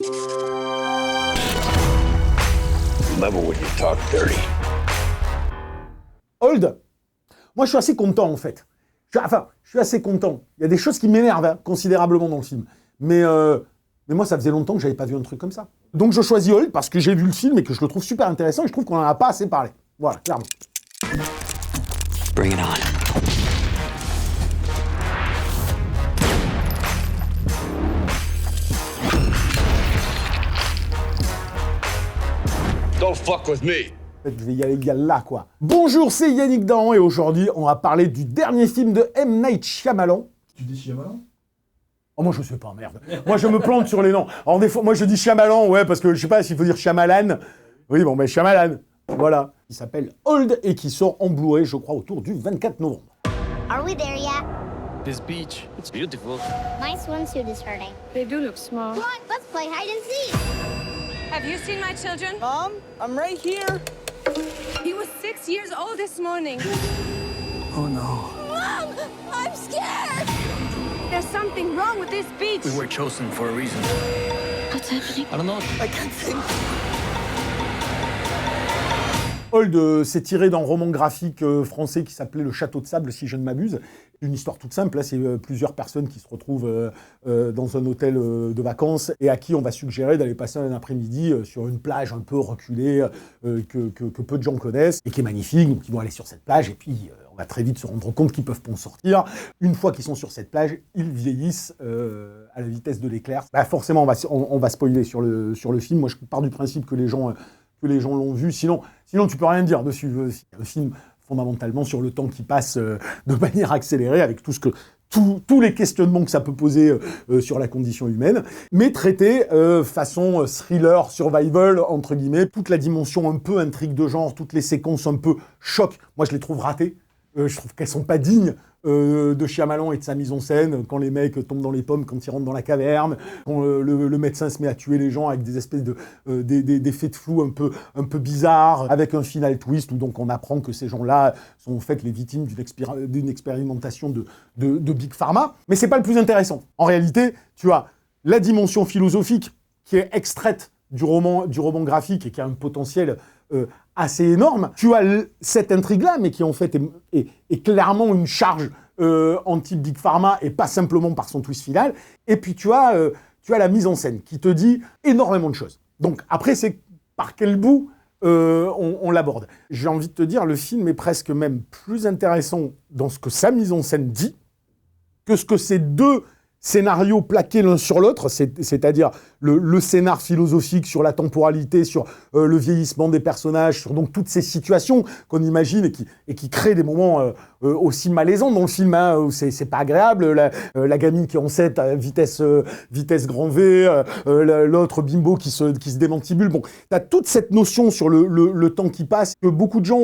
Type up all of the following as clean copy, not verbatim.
Never when you talk dirty. Old, moi je suis assez content en fait. Je suis assez content. Il y a des choses qui m'énervent considérablement dans le film. Mais moi ça faisait longtemps que j'avais pas vu un truc comme ça. Donc je choisis Old parce que j'ai vu le film et que je le trouve super intéressant et je trouve qu'on en a pas assez parlé. Voilà, clairement. Bring it on. Don't fuck with me. En fait, je vais y aller là, quoi. Bonjour, c'est Yannick Dahan et aujourd'hui, on va parler du dernier film de M. Night Shyamalan. Tu dis Shyamalan ? Oh, moi, je sais pas, merde. Moi, je me plante sur les noms. Alors, des fois, moi, je dis Shyamalan, ouais, parce que je sais pas s'il faut dire Shyamalan. Oui, bon, ben, Shyamalan. Voilà. Il s'appelle Old et qui sort en Blu-ray, je crois, autour du 24 novembre. Are we there yet? This beach, it's beautiful. My swimsuit is hurting. They do look small. Come on, let's play hide and seek. Have you seen my children? Mom, I'm right here. He was 6 years old this morning. Oh no. Mom, I'm scared. There's something wrong with this beach. We were chosen for a reason. What's happening? I don't know. I can't think. Old, c'est tiré d'un roman graphique français qui s'appelait Le Château de Sable, si je ne m'abuse. Une histoire toute simple, là, c'est plusieurs personnes qui se retrouvent dans un hôtel de vacances et à qui on va suggérer d'aller passer un après-midi sur une plage un peu reculée que peu de gens connaissent et qui est magnifique. Donc ils vont aller sur cette plage et puis on va très vite se rendre compte qu'ils peuvent pas en sortir. Une fois qu'ils sont sur cette plage, ils vieillissent à la vitesse de l'éclair. Bah, forcément, on va spoiler sur le film. Moi, je pars du principe que les gens l'ont vu. Sinon, tu peux rien dire dessus. C'est un film fondamentalement sur le temps qui passe de manière accélérée, avec tous les questionnements que ça peut poser sur la condition humaine, mais traité façon thriller, survival, entre guillemets. Toute la dimension un peu intrigue de genre, toutes les séquences un peu choc, moi je les trouve ratées. Je trouve qu'elles sont pas dignes de Shyamalan et de sa mise en scène, quand les mecs tombent dans les pommes, quand ils rentrent dans la caverne, quand le médecin se met à tuer les gens avec des espèces d'effets de flou un peu bizarres, avec un final twist où donc on apprend que ces gens-là sont en fait les victimes d'une expérimentation de Big Pharma. Mais c'est pas le plus intéressant. En réalité, tu as la dimension philosophique qui est extraite du roman graphique et qui a un potentiel assez énorme. Tu as cette intrigue-là, mais qui en fait est clairement une charge anti-Big Pharma et pas simplement par son twist final. Et puis tu as la mise en scène qui te dit énormément de choses. Donc après, c'est par quel bout on l'aborde. J'ai envie de te dire, le film est presque même plus intéressant dans ce que sa mise en scène dit que ce que ces deux scénarios plaqués l'un sur l'autre, c'est-à-dire le scénar philosophique sur la temporalité, sur le vieillissement des personnages, sur donc toutes ces situations qu'on imagine et qui créent des moments aussi malaisants dans le film, hein, où c'est pas agréable, la gamine qui est enceinte à vitesse grand V, l'autre bimbo qui se démantibule. Bon, t'as toute cette notion sur le temps qui passe que beaucoup de gens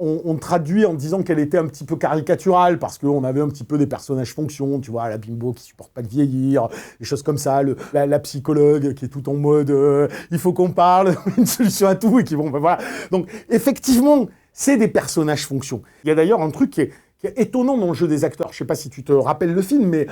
ont traduit en disant qu'elle était un petit peu caricaturale parce qu'on avait un petit peu des personnages fonctions, tu vois, la bimbo qui supporte pas de vieillir, des choses comme ça, la psychologue qui est tout en mode il faut qu'on parle, une solution à tout, et qui vont, ben voilà. Donc, effectivement, c'est des personnages fonctions. Il y a d'ailleurs un truc qui est étonnant dans le jeu des acteurs. Je sais pas si tu te rappelles le film, mais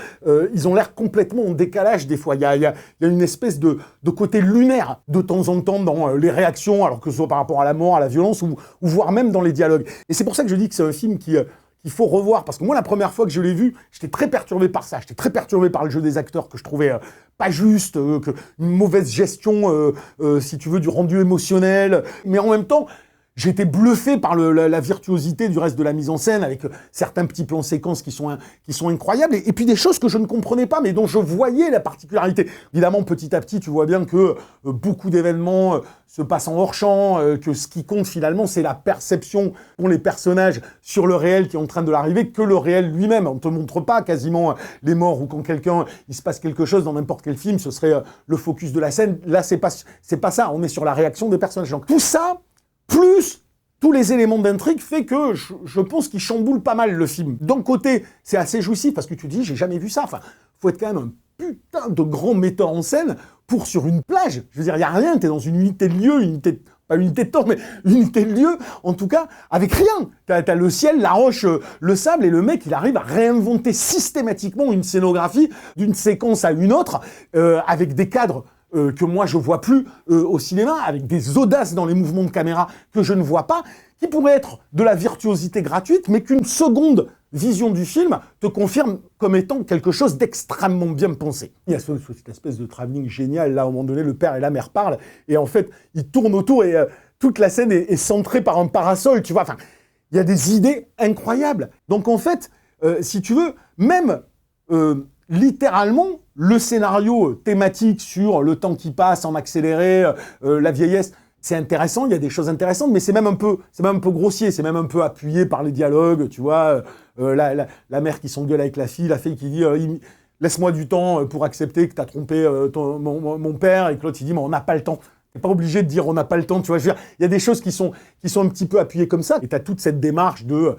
ils ont l'air complètement en décalage des fois. Il y a une espèce de côté lunaire de temps en temps dans les réactions, alors que ce soit par rapport à la mort, à la violence, ou voire même dans les dialogues. Et c'est pour ça que je dis que c'est un film qu'il faut revoir, parce que moi, la première fois que je l'ai vu, j'étais très perturbé par ça. J'étais très perturbé par le jeu des acteurs que je trouvais pas juste, une mauvaise gestion, si tu veux, du rendu émotionnel. Mais en même temps, j'ai été bluffé par la virtuosité du reste de la mise en scène, avec certains petits plans séquences qui sont incroyables, et puis des choses que je ne comprenais pas, mais dont je voyais la particularité. Évidemment, petit à petit, tu vois bien que beaucoup d'événements se passent en hors-champ, que ce qui compte finalement, c'est la perception qu'ont les personnages sur le réel qui est en train de l'arriver, que le réel lui-même. On ne te montre pas quasiment les morts, ou quand il se passe quelque chose dans n'importe quel film, ce serait le focus de la scène. Là, c'est pas ça, on est sur la réaction des personnages. Donc tout ça, plus tous les éléments d'intrigue, fait que je pense qu'il chamboule pas mal le film. D'un côté, c'est assez jouissif parce que tu te dis, j'ai jamais vu ça. Enfin, faut être quand même un putain de grand metteur en scène pour sur une plage. Je veux dire, il y a rien, t'es dans une unité de lieu, pas unité de temps, mais unité de lieu, en tout cas, avec rien. T'as le ciel, la roche, le sable, et le mec, il arrive à réinventer systématiquement une scénographie d'une séquence à une autre, avec des cadres que moi je vois plus au cinéma, avec des audaces dans les mouvements de caméra que je ne vois pas, qui pourraient être de la virtuosité gratuite, mais qu'une seconde vision du film te confirme comme étant quelque chose d'extrêmement bien pensé. Il y a cette espèce de travelling génial, là, à un moment donné, le père et la mère parlent, et en fait, ils tournent autour, et toute la scène est centrée par un parasol, tu vois, enfin, il y a des idées incroyables. Donc en fait, si tu veux, même littéralement, le scénario thématique sur le temps qui passe en accéléré, la vieillesse, c'est intéressant, il y a des choses intéressantes, mais c'est même un peu grossier, c'est même un peu appuyé par les dialogues, tu vois, la mère qui s'engueule avec la fille qui dit laisse-moi du temps pour accepter que tu as trompé mon père, et que l'autre il dit mais on n'a pas le temps. T'es pas obligé de dire on n'a pas le temps, tu vois, je veux dire, il y a des choses qui sont un petit peu appuyées comme ça, et tu as toute cette démarche de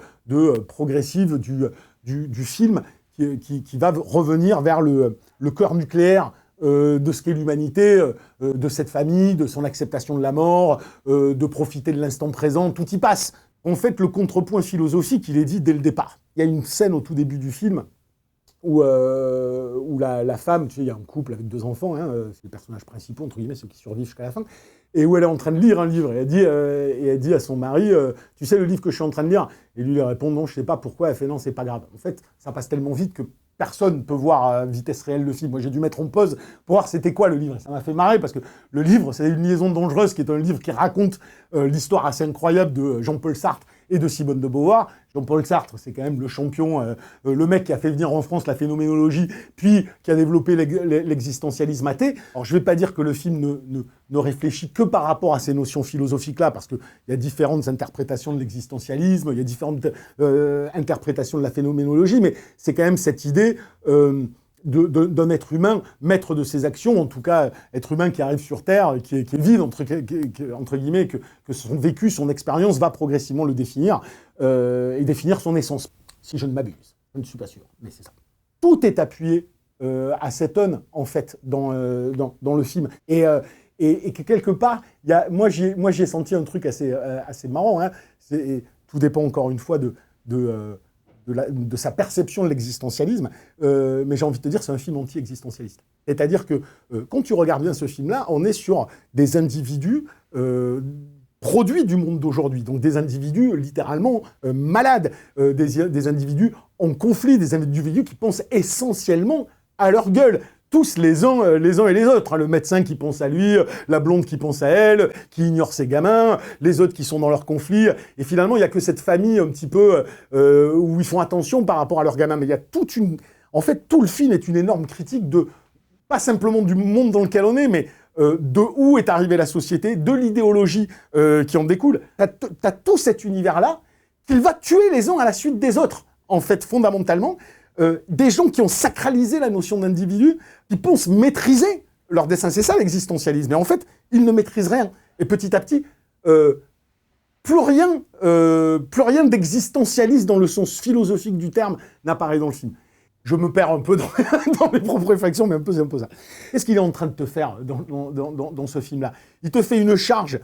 progressive du film qui va revenir vers le cœur nucléaire de ce qu'est l'humanité, de cette famille, de son acceptation de la mort, de profiter de l'instant présent, tout y passe. En fait, le contrepoint philosophique, il est dit dès le départ. Il y a une scène au tout début du film où la femme, tu sais, il y a un couple avec 2 enfants, hein, c'est les personnages principaux, entre guillemets, ceux qui survivent jusqu'à la fin, et où elle est en train de lire un livre, et elle dit à son mari, tu sais le livre que je suis en train de lire? Et lui, il répond, non, je sais pas pourquoi. Elle fait, non, c'est pas grave. En fait, ça passe tellement vite que personne ne peut voir à vitesse réelle le film. Moi, j'ai dû mettre en pause pour voir c'était quoi le livre. Et ça m'a fait marrer parce que le livre, c'est Une liaison dangereuse, qui est un livre qui raconte l'histoire assez incroyable de Jean-Paul Sartre et de Simone de Beauvoir. Jean-Paul Sartre, c'est quand même le champion, le mec qui a fait venir en France la phénoménologie, puis qui a développé l'existentialisme athée. Alors, je ne vais pas dire que le film ne réfléchit que par rapport à ces notions philosophiques-là, parce qu'il y a différentes interprétations de l'existentialisme, il y a différentes interprétations de la phénoménologie, mais c'est quand même cette idée d'un être humain, maître de ses actions, en tout cas, être humain qui arrive sur Terre, qui est vide, entre guillemets, que son vécu, son expérience va progressivement le définir, et définir son essence, si je ne m'abuse. Je ne suis pas sûr, mais c'est ça. Tout est appuyé à cette tonne, en fait, dans le film. Et que quelque part, moi j'ai senti un truc assez marrant, hein. Tout dépend encore une fois de sa perception de l'existentialisme, mais j'ai envie de te dire, c'est un film anti-existentialiste. C'est-à-dire que quand tu regardes bien ce film-là, on est sur des individus produits du monde d'aujourd'hui, donc des individus littéralement malades, des individus en conflit, des individus qui pensent essentiellement à leur gueule. Tous les uns et les autres, hein. Le médecin qui pense à lui, la blonde qui pense à elle, qui ignore ses gamins, les autres qui sont dans leur conflit. Et finalement, il n'y a que cette famille un petit peu où ils font attention par rapport à leurs gamins. Mais il y a en fait, tout le film est une énorme critique pas simplement du monde dans lequel on est, mais de où est arrivée la société, de l'idéologie qui en découle. T'as tout cet univers-là qu'il va tuer les uns à la suite des autres, en fait, fondamentalement. Des gens qui ont sacralisé la notion d'individu, qui pensent maîtriser leur destin. C'est ça l'existentialisme. Et en fait, ils ne maîtrisent rien. Et petit à petit, plus rien d'existentialiste dans le sens philosophique du terme n'apparaît dans le film. Je me perds un peu dans mes propres réflexions, mais c'est un peu ça. Qu'est-ce qu'il est en train de te faire dans ce film-là? Il te fait une charge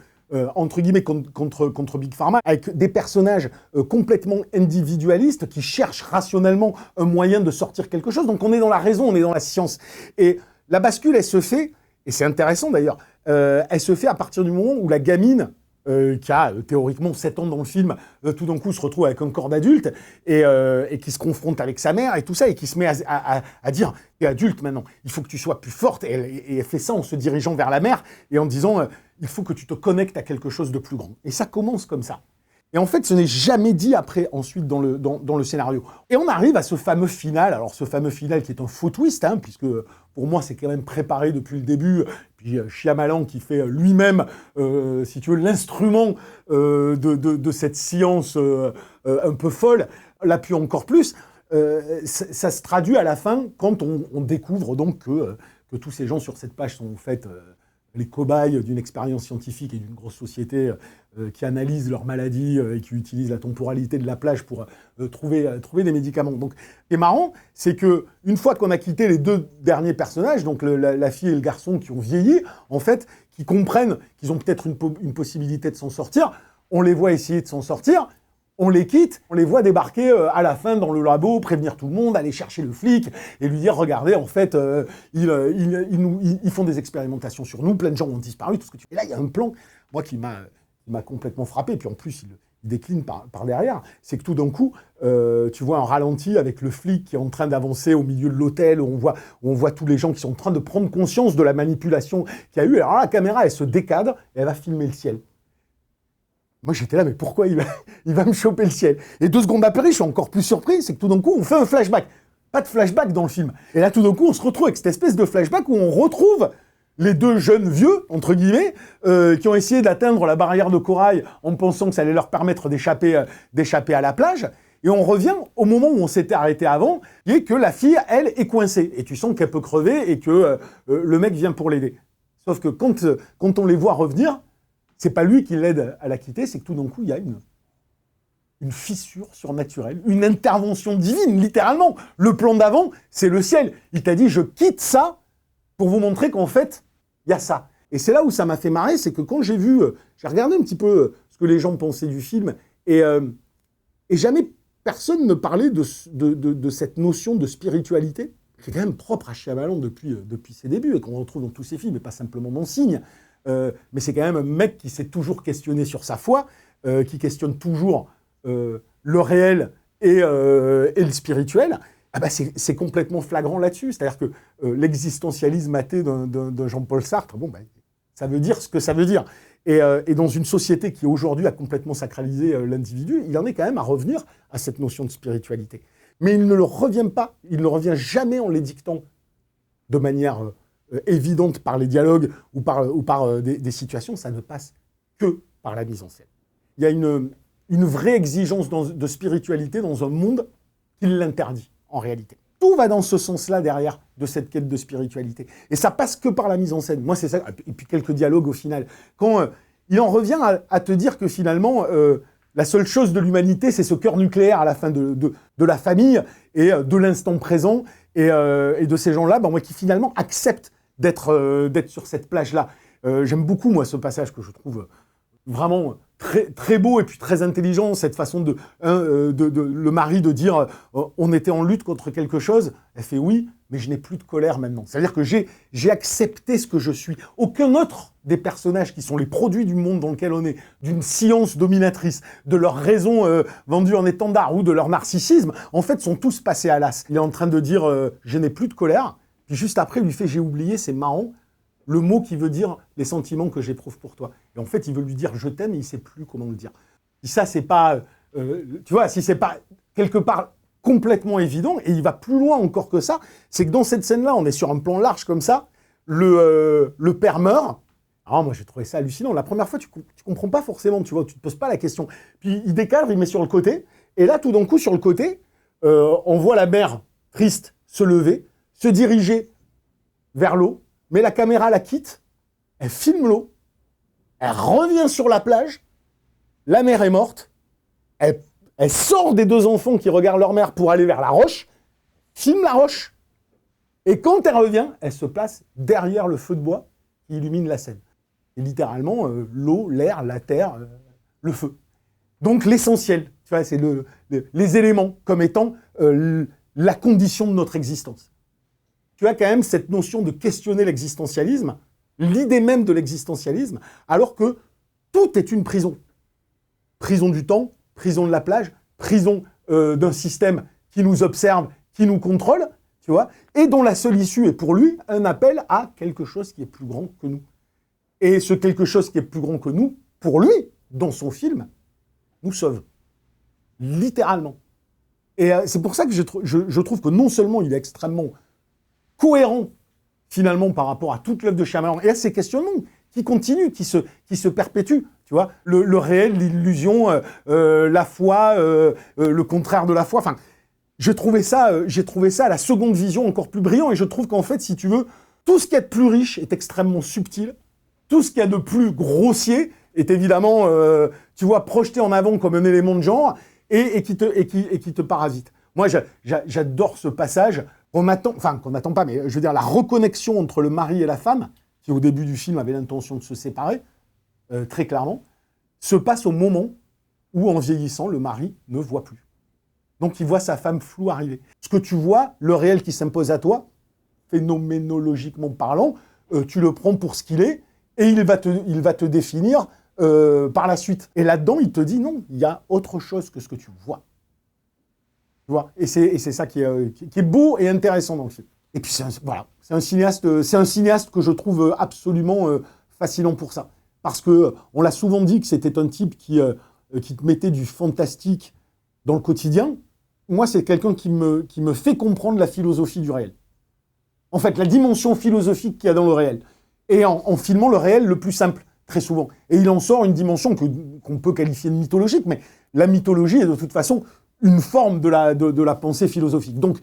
entre guillemets contre Big Pharma, avec des personnages complètement individualistes qui cherchent rationnellement un moyen de sortir quelque chose. Donc on est dans la raison, on est dans la science. Et la bascule, elle se fait, et c'est intéressant d'ailleurs, elle se fait à partir du moment où la gamine, qui a théoriquement 7 ans dans le film, tout d'un coup se retrouve avec un corps d'adulte et qui se confronte avec sa mère et tout ça, et qui se met à dire « T'es adulte maintenant, il faut que tu sois plus forte ». Et elle fait ça en se dirigeant vers la mère et en disant il faut que tu te connectes à quelque chose de plus grand ». Et ça commence comme ça. Et en fait, ce n'est jamais dit après, ensuite, dans le scénario. Et on arrive à ce fameux final. Alors, ce fameux final qui est un faux twist, hein, puisque pour moi, c'est quand même préparé depuis le début. Puis Shyamalan qui fait lui-même, si tu veux, l'instrument de cette science un peu folle, l'appuie encore plus. Ça se traduit à la fin quand on découvre donc que tous ces gens sur cette page sont en fait les cobayes d'une expérience scientifique et d'une grosse société qui analyse leur maladie et qui utilise la temporalité de la plage pour trouver des médicaments. Donc, ce qui est marrant, c'est que une fois qu'on a quitté les 2 derniers personnages, donc la fille et le garçon qui ont vieilli, en fait, qui comprennent qu'ils ont peut-être une possibilité de s'en sortir, on les voit essayer de s'en sortir, On les quitte, on les voit débarquer à la fin dans le labo, prévenir tout le monde, aller chercher le flic et lui dire, regardez, en fait, ils font des expérimentations sur nous, plein de gens ont disparu, tout ce que tu fais. Et là, il y a un plan, moi, qui m'a complètement frappé, puis en plus, il décline par derrière, c'est que tout d'un coup, tu vois un ralenti avec le flic qui est en train d'avancer au milieu de l'hôtel, où on voit tous les gens qui sont en train de prendre conscience de la manipulation qu'il y a eu. Alors là, la caméra, elle se décadre et elle va filmer le ciel. Moi, j'étais là, mais pourquoi il va me choper le ciel? Et 2 secondes après, je suis encore plus surpris, c'est que tout d'un coup, on fait un flashback. Pas de flashback dans le film. Et là, tout d'un coup, on se retrouve avec cette espèce de flashback où on retrouve les 2 jeunes vieux, entre guillemets, qui ont essayé d'atteindre la barrière de corail en pensant que ça allait leur permettre d'échapper à la plage. Et on revient au moment où on s'était arrêté avant, et que la fille, elle, est coincée. Et tu sens qu'elle peut crever et que le mec vient pour l'aider. Sauf que quand on les voit revenir, c'est pas lui qui l'aide à la quitter, c'est que tout d'un coup, il y a une fissure surnaturelle, une intervention divine, littéralement. Le plan d'avant, c'est le ciel. Il t'a dit, je quitte ça pour vous montrer qu'en fait, il y a ça. Et c'est là où ça m'a fait marrer, c'est que quand j'ai regardé un petit peu ce que les gens pensaient du film, et jamais personne ne parlait de cette notion de spiritualité, qui est quand même propre à Shyamalan depuis ses débuts, et qu'on retrouve dans tous ses films, et pas simplement dans Signe. Mais c'est quand même un mec qui s'est toujours questionné sur sa foi, qui questionne toujours le réel et le spirituel. Ah bah c'est complètement flagrant là-dessus. C'est-à-dire que l'existentialisme athée de Jean-Paul Sartre, bon, bah, ça veut dire ce que ça veut dire. Et dans une société qui aujourd'hui a complètement sacralisé l'individu, il en est quand même à revenir à cette notion de spiritualité. Mais il ne le revient pas, il ne revient jamais en l'édictant de manière évidente par les dialogues ou par des situations, ça ne passe que par la mise en scène. Il y a une vraie exigence de spiritualité dans un monde qui l'interdit, en réalité. Tout va dans ce sens-là derrière de cette quête de spiritualité. Et ça passe que par la mise en scène. Moi, c'est ça. Et puis quelques dialogues au final. Quand il en revient à te dire que finalement, la seule chose de l'humanité, c'est ce cœur nucléaire à la fin de la famille et de l'instant présent et de ces gens-là, moi, qui finalement acceptent d'être sur cette plage-là. J'aime beaucoup, moi, ce passage que je trouve vraiment très, très beau et puis très intelligent, cette façon de le mari de dire on était en lutte contre quelque chose. Elle fait oui, mais je n'ai plus de colère maintenant. C'est-à-dire que j'ai accepté ce que je suis. Aucun autre des personnages qui sont les produits du monde dans lequel on est, d'une science dominatrice, de leur raison vendue en étendard ou de leur narcissisme, en fait, sont tous passés à l'as. Il est en train de dire je n'ai plus de colère. Puis juste après, il lui fait « j'ai oublié », c'est marrant, le mot qui veut dire les sentiments que j'éprouve pour toi. Et en fait, il veut lui dire « je t'aime » et il ne sait plus comment le dire. Si ça, c'est pas... tu vois, si c'est pas quelque part complètement évident, et il va plus loin encore que ça, c'est que dans cette scène-là, on est sur un plan large comme ça, le père meurt. Alors moi, j'ai trouvé ça hallucinant. La première fois, tu comprends pas forcément, tu vois, tu te poses pas la question. Puis il décadre, il met sur le côté, et là, tout d'un coup, sur le côté, on voit la mère triste se lever, se diriger vers l'eau, mais la caméra la quitte, elle filme l'eau, elle revient sur la plage, la mère est morte, elle sort des 2 enfants qui regardent leur mère pour aller vers la roche, filme la roche, et quand elle revient, elle se place derrière le feu de bois qui illumine la scène. Et littéralement, l'eau, l'air, la terre, le feu. Donc l'essentiel, tu vois, c'est les éléments comme étant la condition de notre existence. Tu as quand même cette notion de questionner l'existentialisme, l'idée même de l'existentialisme, alors que tout est une prison. Prison du temps, prison de la plage, prison d'un système qui nous observe, qui nous contrôle, tu vois, et dont la seule issue est pour lui un appel à quelque chose qui est plus grand que nous. Et ce quelque chose qui est plus grand que nous, pour lui, dans son film, nous sauve. Littéralement. Et c'est pour ça que je trouve que non seulement il est extrêmement cohérent, finalement, par rapport à toute l'œuvre de Shyamalan, et à ces questionnements qui continuent, qui se perpétuent, tu vois, le réel, l'illusion, la foi, le contraire de la foi, enfin, j'ai trouvé ça à la seconde vision encore plus brillant, et je trouve qu'en fait, si tu veux, tout ce qu'il y a de plus riche est extrêmement subtil, tout ce qu'il y a de plus grossier est évidemment, tu vois, projeté en avant comme un élément de genre, et qui te parasite. Moi, j'adore ce passage qu'on n'attend pas, mais je veux dire, la reconnexion entre le mari et la femme, qui au début du film avait l'intention de se séparer, très clairement, se passe au moment où en vieillissant, le mari ne voit plus. Donc il voit sa femme floue arriver. Ce que tu vois, le réel qui s'impose à toi, phénoménologiquement parlant, tu le prends pour ce qu'il est, et il va te définir par la suite. Et là-dedans, il te dit non, il y a autre chose que ce que tu vois. Tu vois, et c'est ça qui est beau et intéressant dans le film. Et puis c'est un cinéaste que je trouve absolument fascinant pour ça. Parce que on l'a souvent dit que c'était un type qui te mettait du fantastique dans le quotidien. Moi, c'est quelqu'un qui me fait comprendre la philosophie du réel. En fait, la dimension philosophique qu'il y a dans le réel. Et en filmant le réel le plus simple, très souvent. Et il en sort une dimension qu'on peut qualifier de mythologique, mais la mythologie est de toute façon une forme de la pensée philosophique. Donc,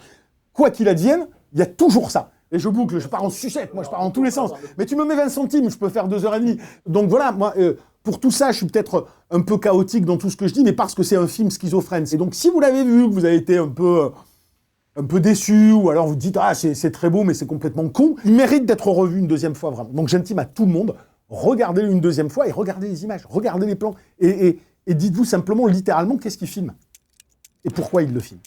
quoi qu'il advienne, il y a toujours ça. Et je boucle, je pars en sucette, moi je pars en tous les sens. Mais tu me mets 20 centimes, je peux faire 2h30. Donc voilà, moi, pour tout ça, je suis peut-être un peu chaotique dans tout ce que je dis, mais parce que c'est un film schizophrène. Et donc si vous l'avez vu, que vous avez été un peu déçu, ou alors vous dites « Ah, c'est très beau, mais c'est complètement con », il mérite d'être revu une deuxième fois, vraiment. Donc j'intime à tout le monde, regardez-le une deuxième fois et regardez les images, regardez les plans. Et dites-vous simplement, littéralement, qu'est-ce qu'il filme et pourquoi il le filme.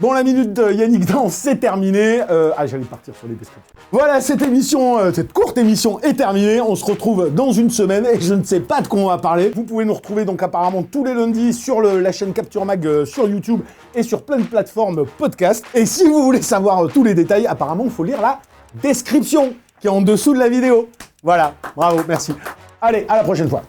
Bon, la minute de Yannick Dans, c'est terminé. J'allais partir sur les descriptions. Voilà, cette courte émission est terminée. On se retrouve dans une semaine et je ne sais pas de quoi on va parler. Vous pouvez nous retrouver donc apparemment tous les lundis sur la chaîne Capture Mag sur YouTube et sur plein de plateformes podcast. Et si vous voulez savoir tous les détails, apparemment, il faut lire la description qui est en dessous de la vidéo. Voilà, bravo, merci. Allez, à la prochaine fois.